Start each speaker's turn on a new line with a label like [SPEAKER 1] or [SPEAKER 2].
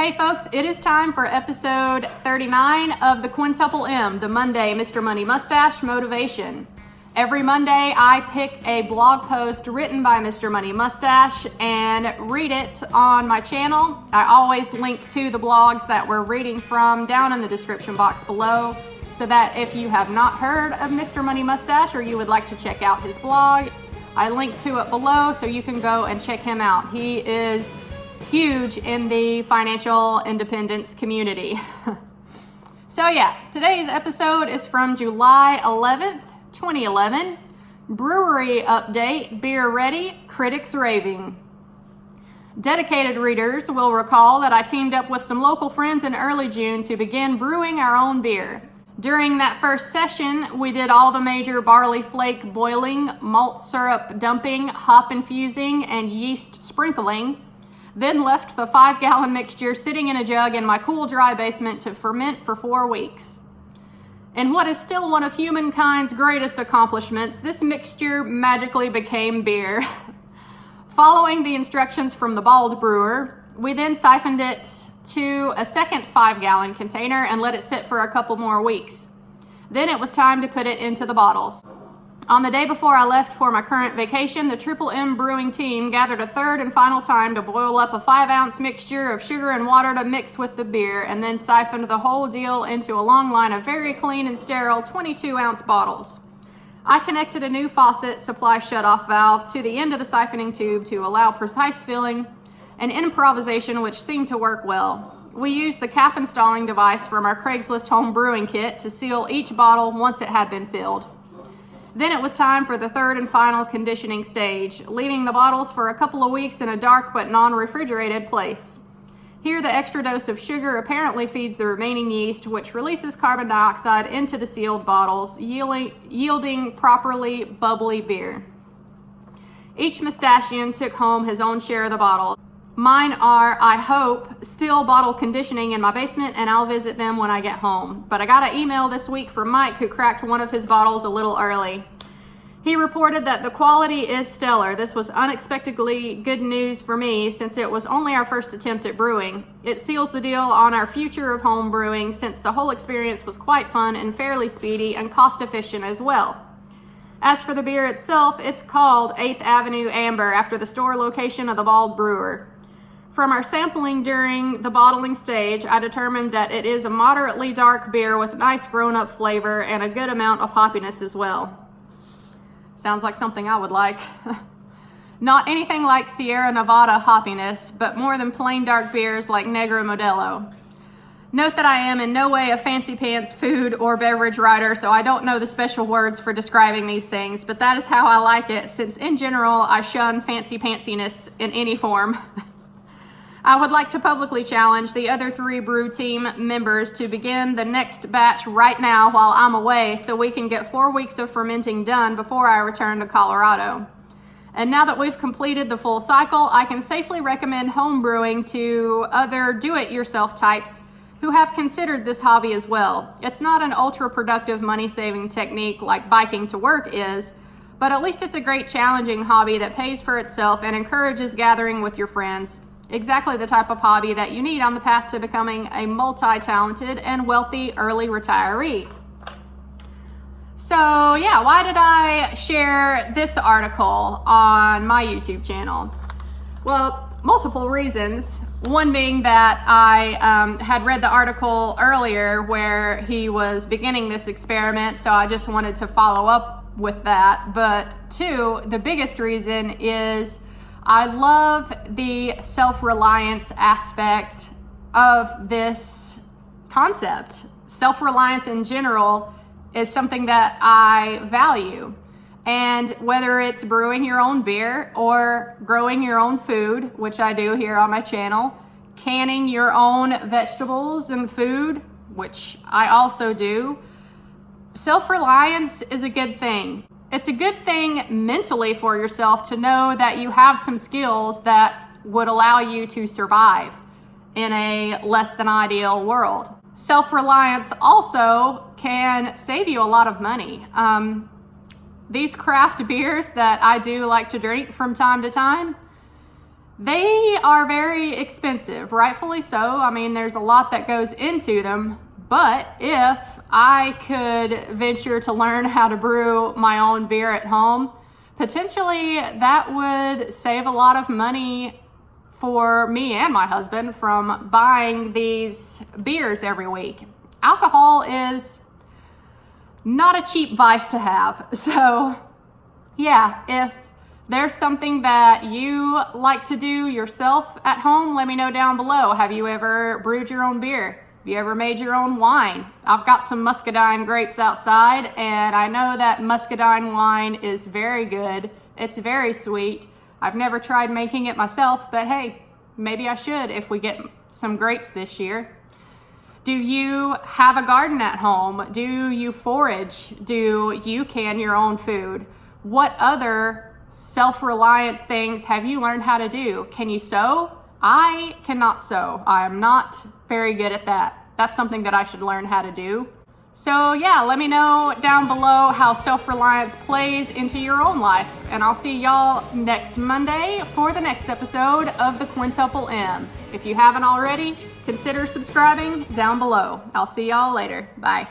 [SPEAKER 1] Hey folks, it is time for episode 39 of the Quintuple M, the Monday Mr. Money Mustache Motivation. Every Monday, I pick a blog post written by Mr. Money Mustache and read it on my channel. I always link to the blogs that we're reading from down in the description box below, so that if you have not heard of Mr. Money Mustache or you would like to check out his blog, I link to it below so you can go and check him out. He is huge in the financial independence community. So yeah, today's episode is from July 11th, 2011. Brewery update, beer ready, critics raving. Dedicated readers will recall that I teamed up with some local friends in early June to begin brewing our own beer. During that first session, we did all the major barley flake boiling, malt syrup dumping, hop infusing, and yeast sprinkling, then left the 5-gallon mixture sitting in a jug in my cool, dry basement to ferment for 4 weeks. In what is still one of humankind's greatest accomplishments, this mixture magically became beer. Following the instructions from the bald brewer, we then siphoned it to a second 5-gallon container and let it sit for a couple more weeks. Then it was time to put it into the bottles. On the day before I left for my current vacation, the Triple M brewing team gathered a third and final time to boil up a 5-ounce mixture of sugar and water to mix with the beer, and then siphoned the whole deal into a long line of very clean and sterile 22-ounce bottles. I connected a new faucet supply shutoff valve to the end of the siphoning tube to allow precise filling and improvisation, which seemed to work well. We used the cap installing device from our Craigslist home brewing kit to seal each bottle once it had been filled. Then it was time for the third and final conditioning stage, leaving the bottles for a couple of weeks in a dark but non-refrigerated place. Here, the extra dose of sugar apparently feeds the remaining yeast, which releases carbon dioxide into the sealed bottles, yielding properly bubbly beer. Each Mustachian took home his own share of the bottle. Mine are, I hope, still bottle conditioning in my basement, and I'll visit them when I get home. But I got an email this week from Mike, who cracked one of his bottles a little early. He reported that the quality is stellar. This was unexpectedly good news for me, since it was only our first attempt at brewing. It seals the deal on our future of home brewing, since the whole experience was quite fun and fairly speedy and cost efficient as well. As for the beer itself, it's called 8th Avenue Amber, after the store location of the bald brewer. From our sampling during the bottling stage, I determined that it is a moderately dark beer with nice grown-up flavor and a good amount of hoppiness as well. Sounds like something I would like. Not anything like Sierra Nevada hoppiness, but more than plain dark beers like Negro Modelo. Note that I am in no way a fancy pants food or beverage writer, so I don't know the special words for describing these things, but that is how I like it, since in general I shun fancy pantsiness in any form. I would like to publicly challenge the other 3 brew team members to begin the next batch right now while I'm away, so we can get 4 weeks of fermenting done before I return to Colorado. And now that we've completed the full cycle, I can safely recommend home brewing to other do-it-yourself types who have considered this hobby as well. It's not an ultra-productive money-saving technique like biking to work is, but at least it's a great challenging hobby that pays for itself and encourages gathering with your friends. Exactly the type of hobby that you need on the path to becoming a multi-talented and wealthy early retiree. So yeah, why did I share this article on my YouTube channel? Well, multiple reasons. One being that I had read the article earlier where he was beginning this experiment, so I just wanted to follow up with that. But 2, the biggest reason is I love the self-reliance aspect of this concept. Self-reliance in general is something that I value. And whether it's brewing your own beer or growing your own food, which I do here on my channel, canning your own vegetables and food, which I also do, self-reliance is a good thing. It's a good thing mentally for yourself to know that you have some skills that would allow you to survive in a less than ideal world. Self-reliance also can save you a lot of money. These craft beers that I do like to drink from time to time, They are very expensive, rightfully so. I mean, there's a lot that goes into them, but if I could venture to learn how to brew my own beer at home, potentially that would save a lot of money for me and my husband from buying these beers every week. Alcohol is not a cheap vice to have. So yeah, if there's something that you like to do yourself at home, let me know down below. Have you ever brewed your own beer? Have you ever made your own wine? I've got some muscadine grapes outside, and I know that muscadine wine is very good. It's very sweet. I've never tried making it myself, but hey, maybe I should if we get some grapes this year. Do you have a garden at home? Do you forage? Do you can your own food? What other self-reliance things have you learned how to do? Can you sew? I cannot sew. I am not very good at that. That's something that I should learn how to do. So yeah, let me know down below how self-reliance plays into your own life. And I'll see y'all next Monday for the next episode of the Quintuple M. If you haven't already, consider subscribing down below. I'll see y'all later. Bye.